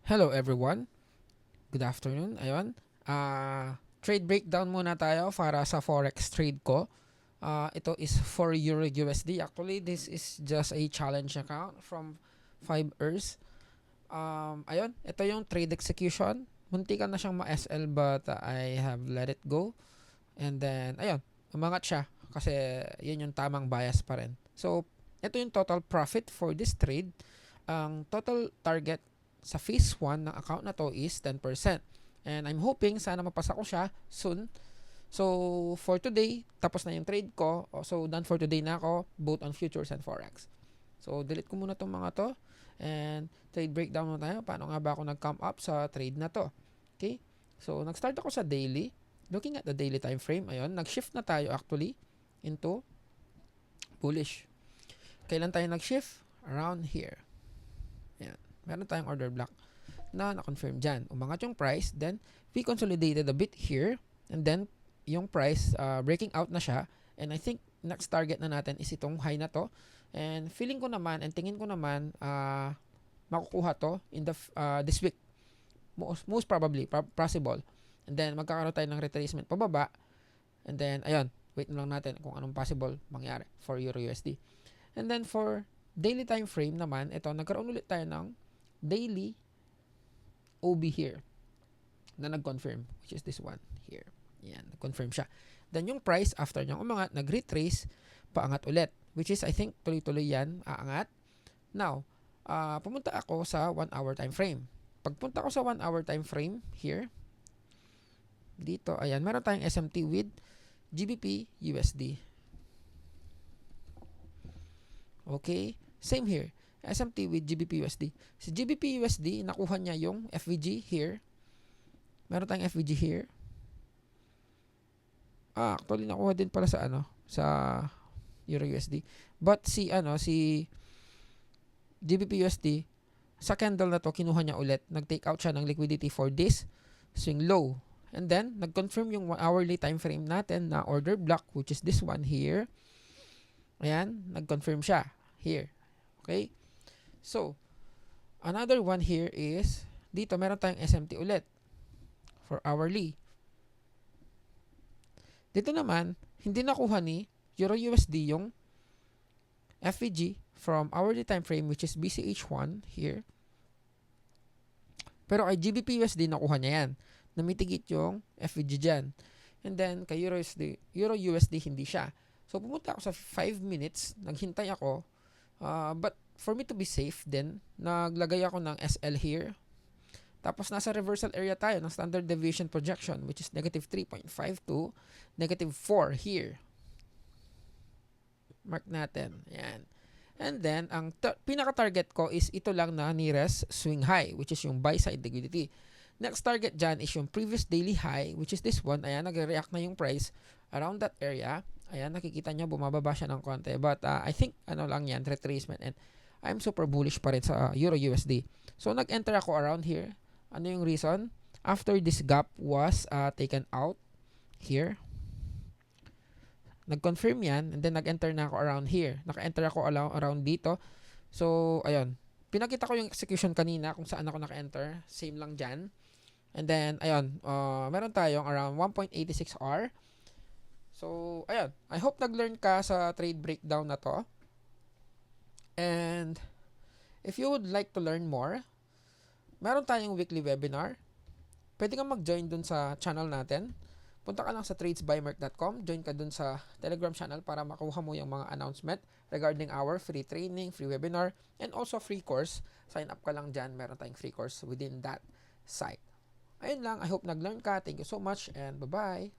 Hello everyone. Good afternoon. Ayun. Trade breakdown muna tayo para sa forex trade ko. Ito is for Euro USD. Actually, this is just a challenge account from 5 hours. Ayun, ito yung trade execution. Muntikan na siyang ma-SL but I have let it go. And then, ayun, umangat siya kasi yun yung tamang bias pa rin. So, ito yung total profit for this trade. Ang total target sa phase 1 ng account na to is 10%. And I'm hoping sana mapasa ko siya soon. So, for today, tapos na yung trade ko. So, done for today na ako, both on futures and forex. So, delete ko muna itong mga to. And trade breakdown na tayo. Paano nga ba ako nag-come up sa trade na to? Okay? So, nag-start ako sa daily. Looking at the daily time frame, ayun, nag-shift na tayo actually into bullish. Kailan tayo nag-shift? Around here. Ayan. Meron tayong order block na na-confirm dyan. Umangat yung price, then we consolidated a bit here, and then yung price breaking out na siya, and I think next target na natin is itong high na to, and feeling ko naman, and tingin ko naman, makukuha to in the this week. Most probably, possible. And then magkakaroon tayo ng retracement pababa, and then, ayun, wait na lang natin kung anong possible mangyari for Euro USD. And then for daily time frame naman, ito, nagkaroon ulit tayo ng daily OB here na nag-confirm, which is this one here. Yan, nag-confirm siya. Then yung price, after niyang umangat, nag-retrace, paangat ulit, which is, I think, tuloy-tuloy yan, aangat. Now, pumunta ako sa 1 hour time frame. Pagpunta ko sa 1 hour time frame, here, dito, ayan, meron tayong SMT with GBP USD. Okay, same here. SMT with GBP USD. Si GBP USD, nakuha niya yung FVG here. Meron tayong FVG here. Actually nakuha din pala sa sa Euro USD. But si GBP USD, sa candle na to kinuha niya ulit. Nag-take out siya ng liquidity for this swing low. And then nag-confirm yung hourly time frame natin na order block, which is this one here. Ayan, nag-confirm siya here. Okay? So, another one here is, dito meron tayong SMT ulit for hourly. Dito naman, hindi nakuha ni Euro USD yung FVG from hourly time frame, which is BCH1 here. Pero kay GBP USD nakuha niya yan. Namitigit yung FVG dyan. And then, kay Euro USD hindi siya. So, pumunta ako sa 5 minutes, naghintay ako, but for me to be safe then, naglagay ako ng SL here. Tapos nasa reversal area tayo ng standard deviation projection, which is negative 3.5 to negative 4 here. Mark natin. Ayan. And then, ang pinaka-target ko is ito lang na nearest swing high, which is yung buy side liquidity. Next target dyan is yung previous daily high, which is this one. Ayan, nag-react na yung price around that area. Ayan, nakikita nyo, bumababa siya ng konti. But I think, lang yan, retracement. And I'm super bullish pa rin sa Euro USD. So, nag-enter ako around here. Ano yung reason? After this gap was taken out here, nag-confirm yan, and then nag-enter na ako around here. Naka-enter ako around dito. So, ayun. Pinakita ko yung execution kanina kung saan ako naka-enter. Same lang dyan. And then, ayun. Meron tayong around 1.86 R. So, ayun. I hope nag-learn ka sa trade breakdown na to. And, if you would like to learn more, meron tayong weekly webinar. Pwede kang mag-join dun sa channel natin. Punta ka lang sa tradesbymerk.com. Join ka dun sa Telegram channel para makuha mo yung mga announcement regarding our free training, free webinar, and also free course. Sign up ka lang dyan. Meron tayong free course within that site. Ayun lang. I hope nag-learn ka. Thank you so much and bye-bye.